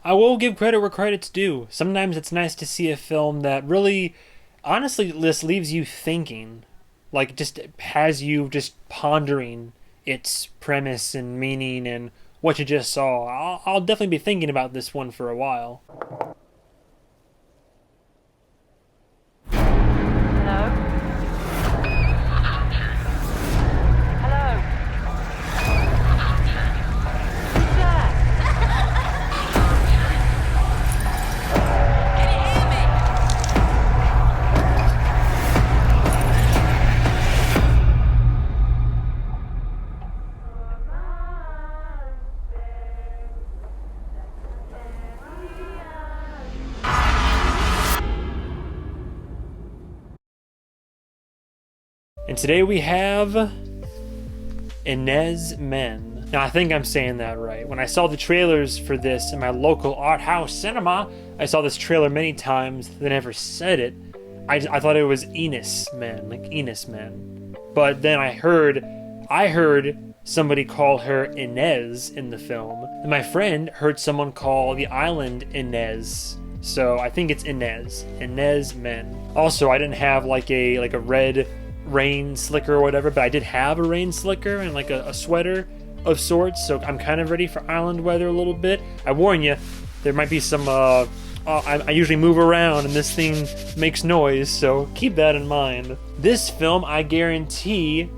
I will give credit where credit's due. Sometimes it's nice to see a film that really, honestly, just leaves you thinking. Like, just has you just pondering its premise and meaning and what you just saw. I'll definitely be thinking about this one for a while. Hello? Hello? Who's there? Can you hear me? And today we have Enys Men. Now, I think I'm saying that right. When I saw the trailers for this in my local art house cinema, I saw this trailer many times. They never said it. I thought it was Enys Men, like Enys Men. But then I heard somebody call her Enys in the film. And my friend heard someone call the island Enys. So I think it's Enys Men. Also, I didn't have like a red rain slicker or whatever, but I did have a rain slicker and like a sweater of sorts, so I'm kind of ready for island weather a little bit. I warn you, there might be some I usually move around and this thing makes noise, so keep that in mind. This film I guarantee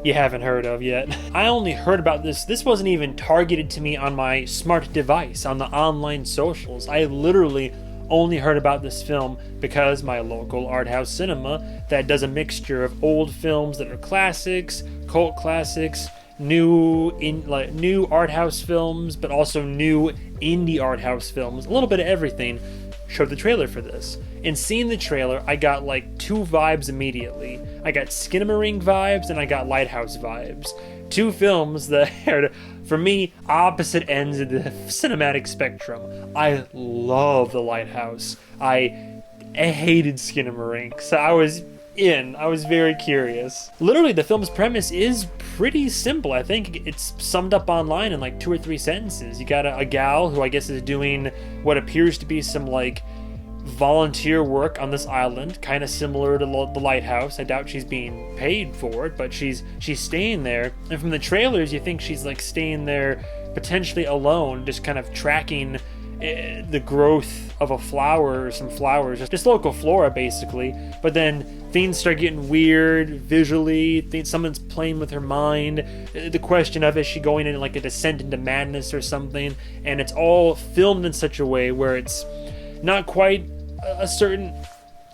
you haven't heard of yet. I only heard about this wasn't even targeted to me on my smart device on the online socials. I literally only heard about this film because my local art house cinema that does a mixture of old films that are classics, cult classics, new art house films, but also new indie art house films, a little bit of everything, showed the trailer for this. And seeing the trailer, I got like two vibes immediately. I got Skinamarink vibes and I got Lighthouse vibes. Two films that are, for me, opposite ends of the cinematic spectrum. I love The Lighthouse. I hated Skinamarink, so I was very curious. Literally, the film's premise is pretty simple. I think it's summed up online in like 2 or 3 sentences. You got a gal who I guess is doing what appears to be some like volunteer work on this island, kind of similar to the Lighthouse. I doubt she's being paid for it, but she's staying there. And from the trailers, you think she's like staying there potentially alone, just kind of tracking the growth of a flower or some flowers, just local flora basically. But then things start getting weird visually. Someone's playing with her mind. The question of, is she going in like a descent into madness or something? And it's all filmed in such a way where it's not quite a certain,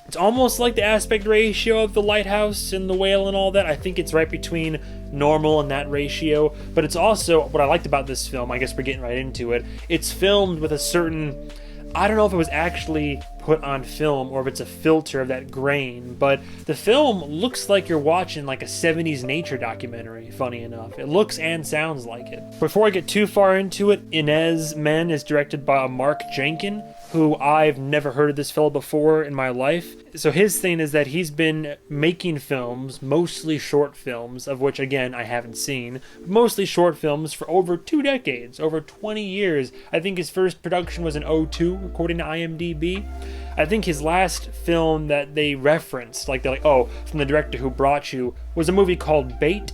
it's almost like the aspect ratio of the Lighthouse and the whale and all that. I think it's right between normal and that ratio, but it's also, what I liked about this film, I guess we're getting right into it, it's filmed with a certain, I don't know if it was actually put on film or if it's a filter of that grain, but the film looks like you're watching like a 70s nature documentary, funny enough. It looks and sounds like it. Before I get too far into it, Enys Men is directed by Mark Jenkin, who I've never heard of this fellow before in my life. So his thing is that he's been making films, mostly short films, of which again I haven't seen, mostly short films for over 2 decades, over 20 years. I think his first production was in '02, according to IMDb. I think his last film that they referenced, like they're like, oh, from the director who brought you, was a movie called Bait,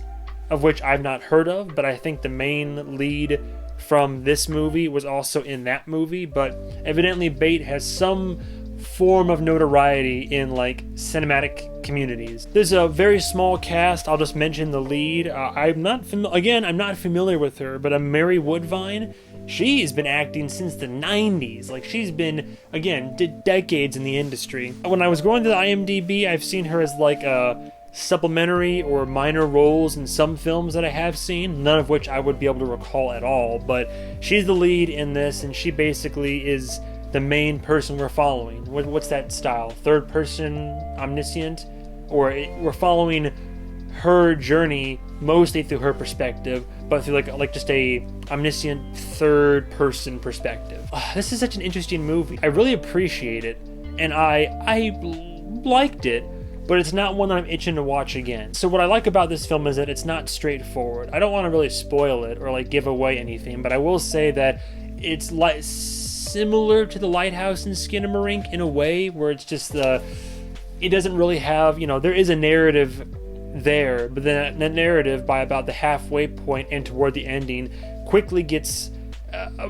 of which I've not heard of, but I think the main lead from this movie was also in that movie. But evidently Bait has some form of notoriety in like cinematic communities. There's a very small cast. I'll just mention the lead. I'm not familiar with her, but Mary Woodvine. She's been acting since the 90s. Like, she's been, again, decades in the industry. When I was going to the IMDb, I've seen her as like a supplementary or minor roles in some films that I have seen, none of which I would be able to recall at all. But she's the lead in this, and she basically is the main person we're following. What's that style? Third person omniscient? Or we're following her journey mostly through her perspective, but through like just a omniscient third person perspective. This is such an interesting movie. I really appreciate it, and I liked it, but it's not one that I'm itching to watch again. So what I like about this film is that it's not straightforward. I don't want to really spoil it or like give away anything, but I will say that it's like similar to the Lighthouse and Skinamarink in a way, where it's just it doesn't really have, there is a narrative there, but then that narrative by about the halfway point and toward the ending quickly gets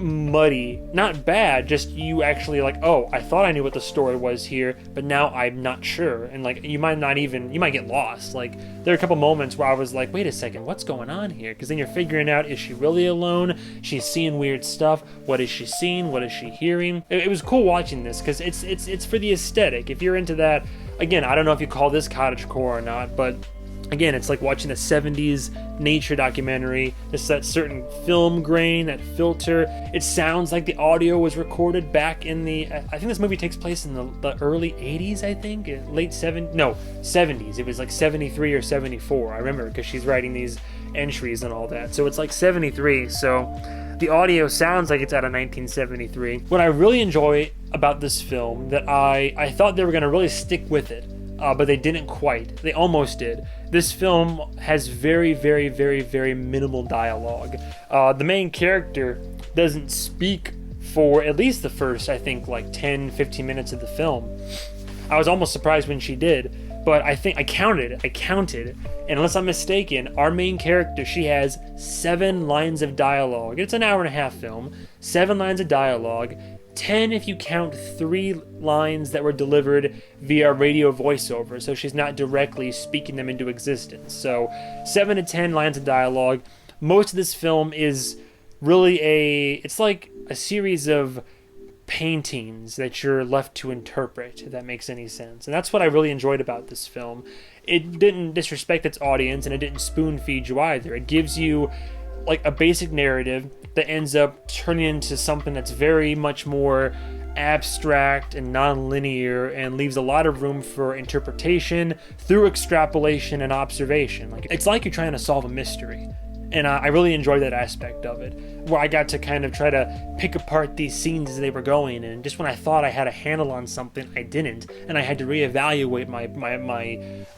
muddy. Not bad, just you actually oh, I thought I knew what the story was here, but now I'm not sure. And you might get lost. There are a couple moments where I was like, wait a second, what's going on here? Because then you're figuring out, is she really alone? She's seeing weird stuff. What is she seeing? What is she hearing? It was cool watching this because it's for the aesthetic. If you're into that, again, I don't know if you call this cottagecore or not, but again, it's like watching a 70s nature documentary. It's that certain film grain, that filter. It sounds like the audio was recorded back in I think this movie takes place in the early 80s, I think. Late 70s. It was like 73 or 74. I remember because she's writing these entries and all that. So it's like 73. So the audio sounds like it's out of 1973. What I really enjoy about this film, that I thought they were going to really stick with it, but they didn't quite. They almost did. This film has very, very, very, very minimal dialogue. The main character doesn't speak for at least the first, I think, 10, 15 minutes of the film. I was almost surprised when she did, but I think I counted, and unless I'm mistaken, our main character, she has 7 lines of dialogue. It's an hour and a half film, 7 lines of dialogue, 10 if you count 3 lines that were delivered via radio voiceover, so she's not directly speaking them into existence. So 7 to 10 lines of dialogue. Most of this film is really it's like a series of paintings that you're left to interpret, if that makes any sense. And that's what I really enjoyed about this film. It didn't disrespect its audience, and it didn't spoon feed you either. It gives you a basic narrative that ends up turning into something that's very much more abstract and non-linear, and leaves a lot of room for interpretation through extrapolation and observation. It's like you're trying to solve a mystery. And I really enjoyed that aspect of it, where I got to kind of try to pick apart these scenes as they were going, and just when I thought I had a handle on something, I didn't, and I had to reevaluate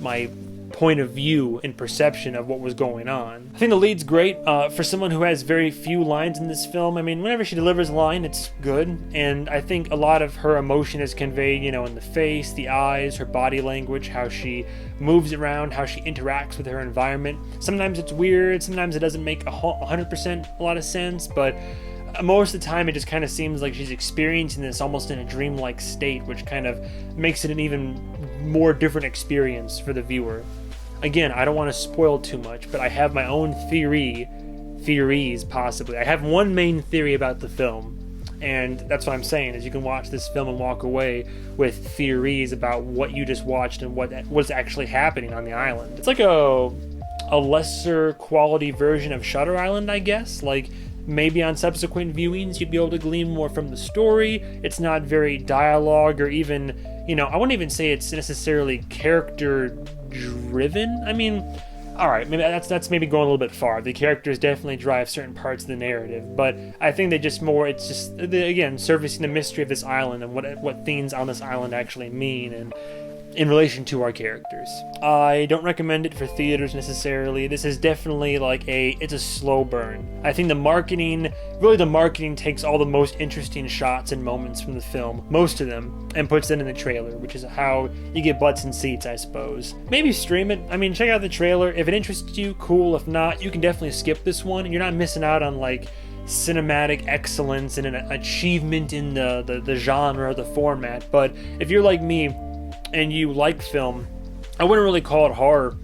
my point of view and perception of what was going on. I think the lead's great for someone who has very few lines in this film. I mean, whenever she delivers a line, it's good, and I think a lot of her emotion is conveyed, in the face, the eyes, her body language, how she moves around, how she interacts with her environment. Sometimes it's weird, sometimes it doesn't make 100% a lot of sense, but most of the time it just kind of seems like she's experiencing this almost in a dreamlike state, which kind of makes it an even more different experience for the viewer. Again, I don't want to spoil too much, but I have my own theories possibly. I have one main theory about the film, and that's what I'm saying, is you can watch this film and walk away with theories about what you just watched and what's actually happening on the island. It's like a lesser quality version of Shutter Island, I guess. Maybe on subsequent viewings you'd be able to glean more from the story. It's not very dialogue or even, I wouldn't even say it's necessarily character driven. I mean, all right, maybe that's maybe going a little bit far. The characters definitely drive certain parts of the narrative, but I think it's just again surfacing the mystery of this island and what things on this island actually mean, and in relation to our characters. I don't recommend it for theaters necessarily. This is definitely it's a slow burn. I think the marketing takes all the most interesting shots and moments from the film, most of them, and puts them in the trailer, which is how you get butts and seats, I suppose. Maybe stream it. I mean, check out the trailer. If it interests you, cool. If not, you can definitely skip this one. You're not missing out on cinematic excellence and an achievement in the genre or the format. But if you're like me and you like film, I wouldn't really call it horror.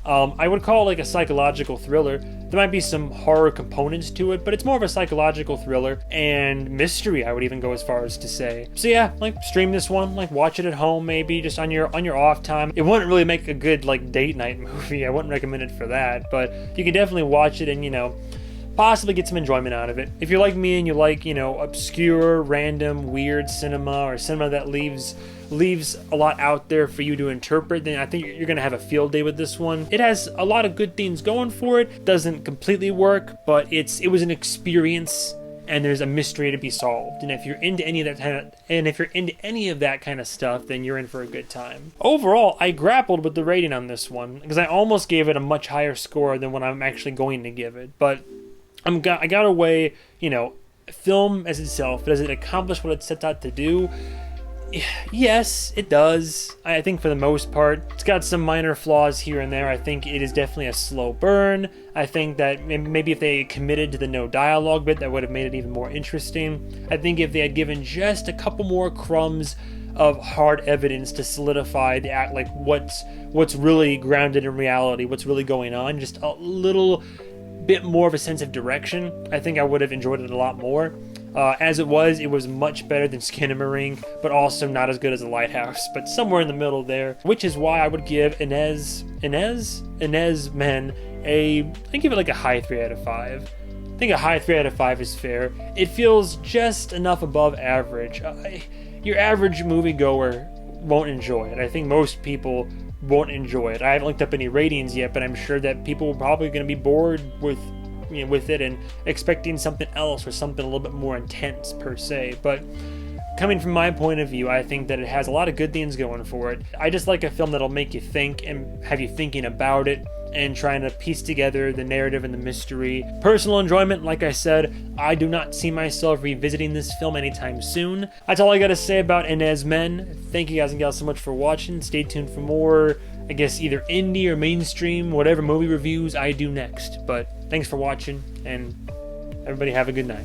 I would call it a psychological thriller. There might be some horror components to it, but it's more of a psychological thriller and mystery, I would even go as far as to say. So yeah, stream this one, watch it at home, maybe just on your off time. It wouldn't really make a good date night movie. I wouldn't recommend it for that, but you can definitely watch it and possibly get some enjoyment out of it. If you're like me and you like, obscure, random, weird cinema, or cinema that leaves a lot out there for you to interpret, then I think you're going to have a field day with this one. It has a lot of good things going for it. Doesn't completely work, but it was an experience, and there's a mystery to be solved. And if you're into any of that kind of stuff, then you're in for a good time. Overall, I grappled with the rating on this one because I almost gave it a much higher score than what I'm actually going to give it, but I got away, film as itself, does it accomplish what it sets out to do? Yes, it does. I think for the most part, it's got some minor flaws here and there. I think it is definitely a slow burn. I think that maybe if they committed to the no dialogue bit, that would have made it even more interesting. I think if they had given just a couple more crumbs of hard evidence to solidify the act, like what's really grounded in reality, what's really going on, just a little bit more of a sense of direction, I think I would have enjoyed it a lot more. As it was much better than Skinamarink, but also not as good as the Lighthouse, but somewhere in the middle there, which is why I would give Enys Men I give it like a high 3 out of 5. I think a high 3 out of 5 is fair. It feels just enough above average. Your average moviegoer won't enjoy it. I think most people won't enjoy it. I haven't looked up any ratings yet, but I'm sure that people are probably going to be bored with it and expecting something else or something a little bit more intense per se. But coming from my point of view, I think that it has a lot of good things going for it. I just like a film that'll make you think and have you thinking about it and trying to piece together the narrative and the mystery. Personal enjoyment, like I said, I do not see myself revisiting this film anytime soon. That's all I gotta say about Enys Men. Thank you guys and gals so much for watching. Stay tuned for more, I guess, either indie or mainstream, whatever movie reviews I do next. But thanks for watching, and everybody have a good night.